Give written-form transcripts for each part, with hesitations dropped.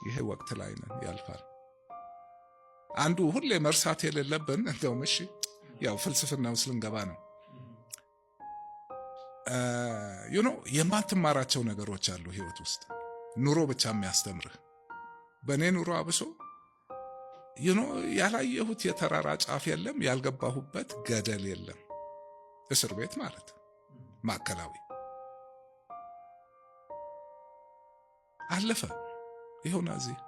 ይሄ ወቅት ላይ ነን፣ ያልፋል። አንዱ ሁሌ መርሳት የሌለብን እንደውም እሺ ያው ፍልስፍናው ስለንገባ ነው የማትማራቸው ነገሮች አሉ ህይወት ውስጥ ኑሮ ብቻ የሚያስተምርህ። በእኔ ኑሮ አብሶ ያላየሁት የተራራ ጫፍ የለም፣ ያልገባሁበት ገደል የለም። እስር ቤት ማለት ማዕከላዊ አለፈ። ይኸውና እዚህ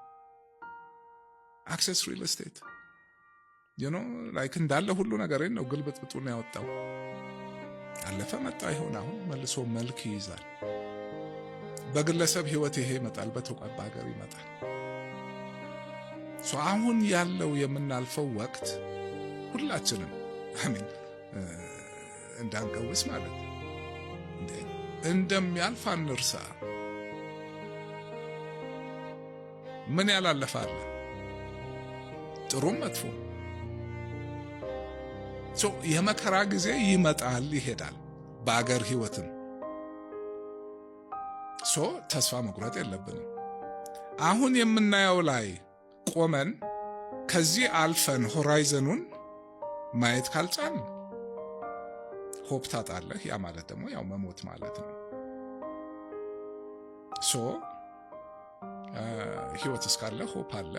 አክሰስ ሪል ስቴት ላይክ እንዳለ ሁሉ ነገር ነው ግልብጥብጡን ያወጣው። አለፈ መጣ። ይሆን አሁን መልሶ መልክ ይይዛል። በግለሰብ ህይወት ይሄ ይመጣል፣ በተቋም ሀገር ይመጣል። አሁን ያለው የምናልፈው ወቅት ሁላችንም አሜን እንዳንቀውስ ማለት እንደሚያልፍ አንርሳ። ምን ያላለፋል? ጥሩም መጥፎ የመከራ ጊዜ ይመጣል ይሄዳል። በአገር ህይወትም ተስፋ መቁረጥ የለብንም። አሁን የምናየው ላይ ቆመን ከዚህ አልፈን ሆራይዘኑን ማየት ካልቻል ሆፕ ታጣለህ። ያ ማለት ደግሞ ያው መሞት ማለት ነው። ህይወት እስካለ ሆፕ አለ።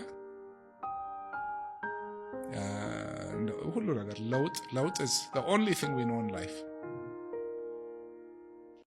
ሁሉ ነገር ለውጥ is the only thing we know in life